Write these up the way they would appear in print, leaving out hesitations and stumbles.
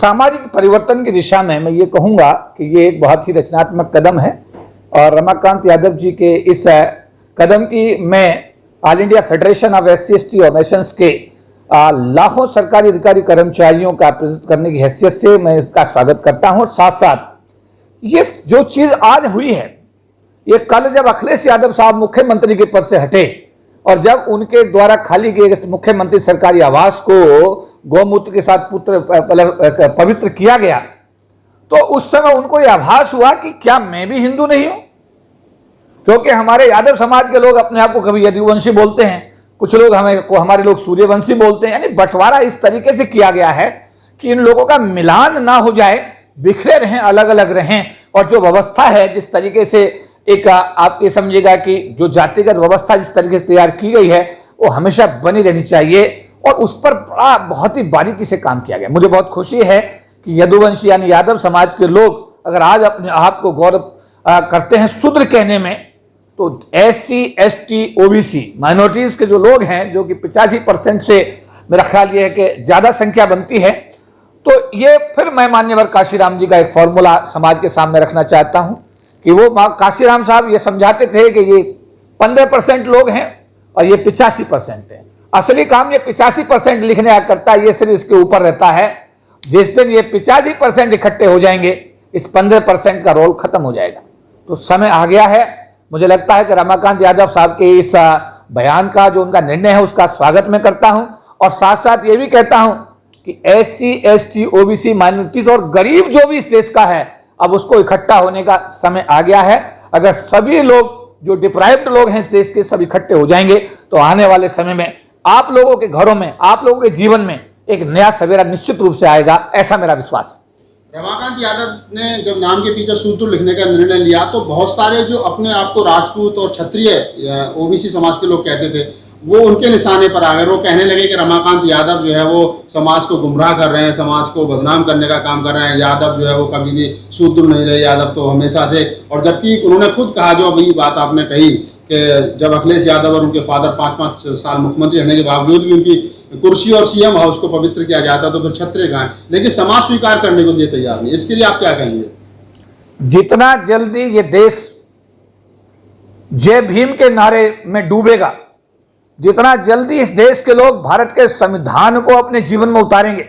सामाजिक परिवर्तन की दिशा में मैं ये कहूँगा कि ये एक बहुत ही रचनात्मक कदम है और रमाकांत यादव जी के इस कदम की मैं all India federation of SC/ST organisations के लाखों सरकारी अधिकारी कर्मचारियों का प्रतिनिधित्व करने की हैसियत से मैं इसका स्वागत करता हूं। और साथ साथ ये जो चीज़ आज हुई है, ये कल जब अखिलेश यादव साहब मुख्यमंत्री के पद से हटे और जब उनके द्वारा खाली किए गए मुख्यमंत्री सरकारी आवास को गौमूत्र के साथ पवित्र किया गया, तो उस समय उनको यह आभास हुआ कि क्या मैं भी हिंदू नहीं हूं? क्योंकि हमारे यादव समाज के लोग अपने आप को कभी यदुवंशी बोलते हैं, कुछ लोग हमारे लोग सूर्यवंशी बोलते हैं। यानी बंटवारा इस तरीके से किया गया है कि इन लोगों का मिलान ना हो जाए, बिखरे रहें, अलग अलग रहें। और जो व्यवस्था है जिस तरीके से एक आप ये समझिएगा कि जो जातिगत व्यवस्था जिस तरीके से तैयार की गई है वो हमेशा बनी रहनी चाहिए और उस पर बड़ा बहुत ही बारीकी से काम किया गया। मुझे बहुत खुशी है कि यदुवंशी यानी यादव समाज के लोग अगर आज अपने आप को गौरव करते हैं शूद्र कहने में, तो SC/ST OBC माइनॉरिटीज के जो लोग हैं, जो कि 85% से मेरा ख्याल ये है कि ज्यादा संख्या बनती है, तो ये फिर मैं मान्यवर काशीराम जी का एक फॉर्मूला समाज के सामने रखना चाहता हूं कि वो काशीराम साहब ये समझाते थे कि ये 15% लोग हैं और ये 85% है। असली काम ये 85% लिखने का करता है, ये सिर्फ इसके ऊपर रहता है। जिस दिन ये 85% इकट्ठे हो जाएंगे, इस 15% का रोल खत्म हो जाएगा। तो समय आ गया है। मुझे लगता है कि रमाकांत यादव साहब के इस बयान का जो उनका निर्णय है उसका स्वागत मैं करता हूं और साथ साथ ये भी कहता हूं कि SC/ST OBC माइनॉरिटीज और गरीब जो भी इस देश का है, अब उसको इकट्ठा होने का समय आ गया है। अगर सभी लोग जो डिप्राइव्ड लोग हैं इस देश के सब इकट्ठे हो जाएंगे तो आने वाले समय में आप लोगों के घरों में, आप लोगों के जीवन में एक नया सवेरा निश्चित रूप से आएगा, ऐसा मेरा विश्वास है। रमाकांत यादव ने जब नाम के पीछे शूद्र लिखने का निर्णय लिया तो बहुत सारे जो अपने आप को राजपूत और क्षत्रिय OBC समाज के लोग कहते थे, वो उनके निशाने पर आ गए। वो कहने लगे कि रमाकांत यादव जो है वो समाज को गुमराह कर रहे हैं, समाज को बदनाम करने का काम कर रहे हैं। यादव जो है वो कभी भी शूद्र नहीं रहे, यादव तो हमेशा से। और जबकि उन्होंने खुद कहा, जो अभी बात आपने कही कि जब अखिलेश यादव और उनके फादर 5-5 साल मुख्यमंत्री रहने के बावजूद भी उनकी कुर्सी और CM हाउस को पवित्र किया जाता तो फिर क्षत्रिय कहाँ? लेकिन समाज स्वीकार करने को लिए तैयार नहीं। इसके लिए आप क्या कहेंगे? जितना जल्दी ये देश जय भीम के नारे में डूबेगा, जितना जल्दी इस देश के लोग भारत के संविधान को अपने जीवन में उतारेंगे,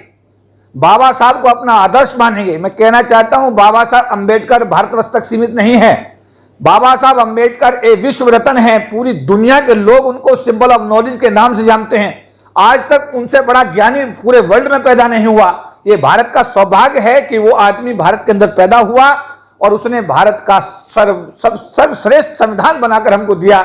बाबा साहब को अपना आदर्श मानेंगे। मैं कहना चाहता हूं, बाबा साहब अंबेडकर भारतवर्ष तक सीमित नहीं है। बाबा साहब अंबेडकर एक विश्व रत्न है। पूरी दुनिया के लोग उनको सिंबल ऑफ नॉलेज के नाम से जानते हैं। आज तक उनसे बड़ा ज्ञानी पूरे वर्ल्ड में पैदा नहीं हुआ। ये भारत का सौभाग्य है कि वो आदमी भारत के अंदर पैदा हुआ और उसने भारत का सर्वश्रेष्ठ संविधान बनाकर हमको दिया।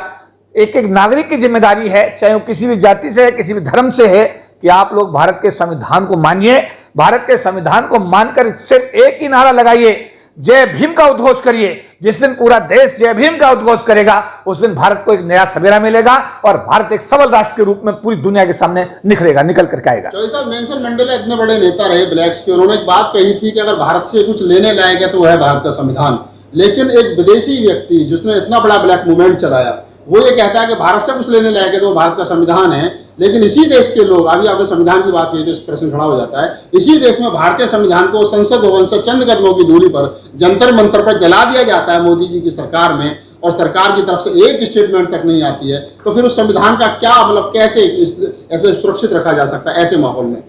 एक एक नागरिक की जिम्मेदारी है, चाहे वो किसी भी जाति से है, किसी भी धर्म से है, कि आप लोग भारत के संविधान को मानिए। भारत के संविधान को मानकर सिर्फ एक ही नारा लगाइए, जय भीम का उद्घोष करिए। जिस दिन पूरा देश जय भीम का उद्घोष करेगा, उस दिन भारत को एक नया सवेरा मिलेगा और भारत एक सबल राष्ट्र के रूप में पूरी दुनिया के सामने निखरेगा, निकल करके आएगा। चौधरी साहब, नेल्सन मंडेला इतने बड़े नेता रहे ब्लैक्स के, उन्होंने एक बात कही थी कि अगर भारत से कुछ लेने लायक है तो वह है भारत का संविधान। लेकिन एक विदेशी व्यक्ति जिसने इतना बड़ा ब्लैक मूवमेंट चलाया, वो ये कहता है कि भारत से कुछ लेने लायक है तो भारत का संविधान है। लेकिन इसी देश के लोग, अभी आपने संविधान की बात की तो इस प्रश्न खड़ा हो जाता है, इसी देश में भारतीय संविधान को संसद भवन से चंद कदमों की दूरी पर जंतर मंतर पर जला दिया जाता है मोदी जी की सरकार में, और सरकार की तरफ से एक स्टेटमेंट तक नहीं आती है। तो फिर उस संविधान का क्या मतलब, कैसे ऐसे सुरक्षित रखा जा सकता है ऐसे माहौल में?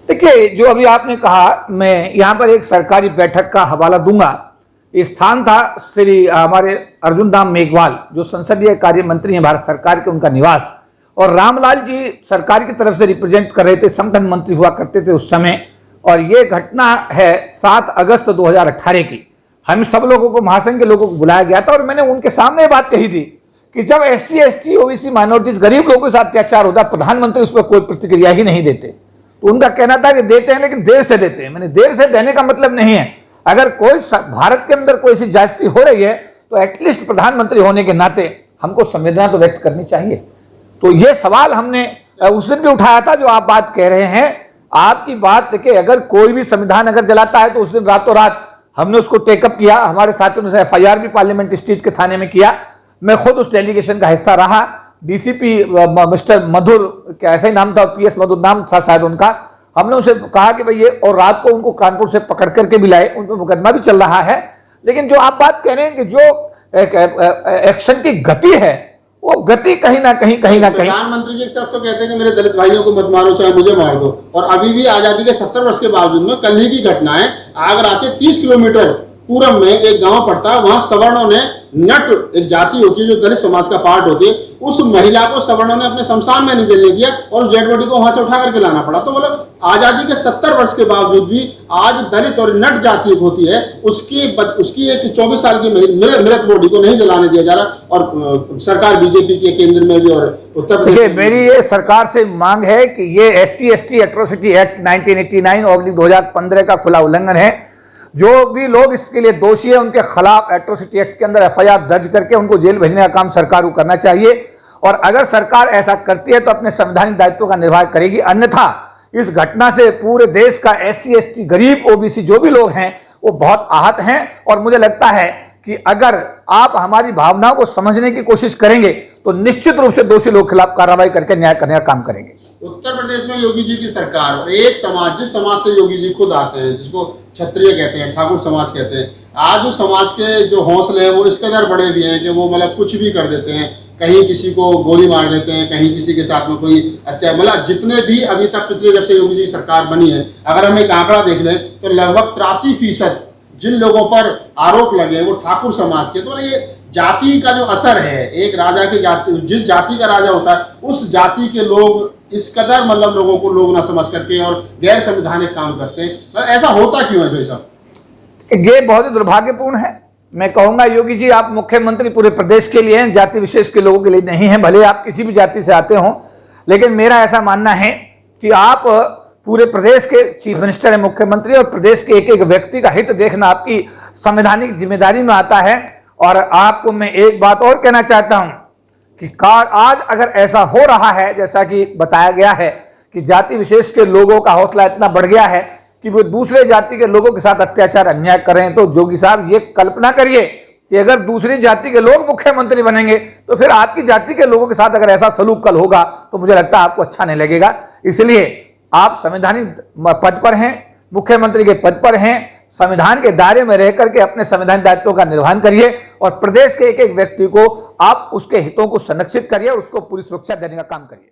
देखिए, जो अभी आपने कहा, मैं यहाँ पर एक सरकारी बैठक का हवाला दूंगा। स्थान था श्री हमारे अर्जुन राम मेघवाल, जो संसदीय कार्य मंत्री हैं भारत सरकार के, उनका निवास। और रामलाल जी सरकार की तरफ से रिप्रेजेंट कर रहे थे, संगठन मंत्री हुआ करते थे उस समय। और ये घटना है 7 अगस्त 2018 की। हम सब लोगों को, महासंघ के लोगों को बुलाया गया था और मैंने उनके सामने बात कही थी कि जब SC/ST OBC माइनॉरिटीज गरीब लोगों के साथ अत्याचार होता, प्रधानमंत्री उस पर कोई प्रतिक्रिया ही नहीं देते। तो उनका कहना था कि देते हैं लेकिन देर से देते हैं। मैंने देर से देने का मतलब नहीं है, अगर कोई भारत के अंदर कोई ऐसी ज्यादती हो रही है तो एटलीस्ट प्रधानमंत्री होने के नाते हमको संवेदना तो व्यक्त करनी चाहिए। तो ये सवाल हमने उस दिन भी उठाया था जो आप बात कह रहे हैं। आपकी बात देखिए, अगर कोई भी संविधान अगर जलाता है तो उस दिन रातों रात हमने उसको टेकअप किया। हमारे साथियों ने FIR भी पार्लियामेंट स्ट्रीट के थाने में किया। मैं खुद उस डेलीगेशन का हिस्सा रहा। DCP मिस्टर मधुर, क्या ऐसा ही नाम था, PS मधुर नाम था शायद उनका, हमने उसे कहा कि भाई ये, और रात को उनको कानपुर से पकड़ करके भी लाए, उन पर मुकदमा भी चल रहा है। लेकिन जो आप बात कह रहे हैं कि जो एक्शन की गति है, वो गति कहीं ना कहीं प्रधानमंत्री जी एक तरफ तो कहते हैं कि मेरे दलित भाइयों को मत मारो, चाहे मुझे मार दो, और अभी भी आजादी के 70 वर्ष के बावजूद में कल ही की घटना है, आगरा से 30 किलोमीटर पूरब में एक गांव पड़ता है, वहां सवर्णों ने नट, एक जाति होती है जो दलित समाज का पार्ट होती है, उस महिला को सवर्णों ने अपने शमशान में नहीं जलने दिया और उस डेड बॉडी को वहां से उठा करके लाना पड़ा। तो मतलब आजादी के 70 वर्ष के बावजूद भी आज दलित और नट जाति होती है, उसकी एक 24 साल की मृत बॉडी को नहीं जलाने दिया जा रहा, और सरकार बीजेपी के केंद्र में भी और उत्तर प्रदेश में। मेरी ये सरकार से मांग है कि ये SC/ST एट्रोसिटी एक्ट 1989/2015 का खुला उल्लंघन है। जो भी लोग इसके लिए दोषी है उनके खिलाफ एट्रोसिटी एक्ट के अंदर FIR दर्ज करके उनको जेल भेजने का काम सरकार को करना चाहिए, और अगर सरकार ऐसा करती है तो अपने संवैधानिक दायित्व का निर्वाह करेगी। अन्यथा इस घटना से पूरे देश का SC/ST, गरीब, OBC जो भी लोग हैं वो बहुत आहत हैं, और मुझे लगता है कि अगर आप हमारी भावनाओं को समझने की कोशिश करेंगे तो निश्चित रूप से दोषी लोग खिलाफ कार्रवाई करके न्याय करने का काम करेंगे। उत्तर प्रदेश में योगी जी की सरकार और एक समाज, जिस समाज से योगी जी खुद आते हैं, जिसको क्षत्रिय कहते हैं, ठाकुर समाज कहते हैं, आज उस समाज के जो हौसले हैं वो इस कदर बढ़े हुए हैं कि वो मतलब कुछ भी कर देते हैं, कहीं किसी को गोली मार देते हैं, कहीं किसी के साथ में कोई हत्या, मतलब जितने भी अभी तक पिछले जब से योगी जी की सरकार बनी है, अगर हम एक आंकड़ा देख लें तो लगभग 83% जिन लोगों पर आरोप लगे वो ठाकुर समाज के। तो ये जाति का जो असर है, एक राजा की जाति, जिस जाति का राजा होता है उस जाति के लोग इस कदर मतलब लोगों को लोग ना समझ करके और गैर संवैधानिक काम करते हैं। मतलब ऐसा होता क्यों है? सब ये बहुत ही दुर्भाग्यपूर्ण है। मैं कहूंगा योगी जी आप मुख्यमंत्री पूरे प्रदेश के लिए हैं, जाति विशेष के लोगों के लिए नहीं है, भले आप किसी भी जाति से आते हों, लेकिन मेरा ऐसा मानना है कि आप पूरे प्रदेश के चीफ मिनिस्टर हैं, मुख्यमंत्री, और प्रदेश के एक एक व्यक्ति का हित देखना आपकी संवैधानिक जिम्मेदारी में आता है। और आपको मैं एक बात और कहना चाहता हूं कि आज अगर ऐसा हो रहा है जैसा कि बताया गया है कि जाति विशेष के लोगों का हौसला इतना बढ़ गया है कि वो दूसरे जाति के लोगों के साथ अत्याचार अन्याय कर रहे हैं, तो जोगी साहब ये कल्पना करिए कि अगर दूसरी जाति के लोग मुख्यमंत्री बनेंगे तो फिर आपकी जाति के लोगों के साथ अगर ऐसा सलूक कल होगा तो मुझे लगता है आपको अच्छा नहीं लगेगा। इसलिए आप संवैधानिक पद पर हैं, मुख्यमंत्री के पद पर हैं, संविधान के दायरे में रह करके अपने संवैधानिक दायित्वों का निर्वहन करिए और प्रदेश के एक एक व्यक्ति को आप उसके हितों को संरक्षित करिए और उसको पूरी सुरक्षा देने का काम करिए।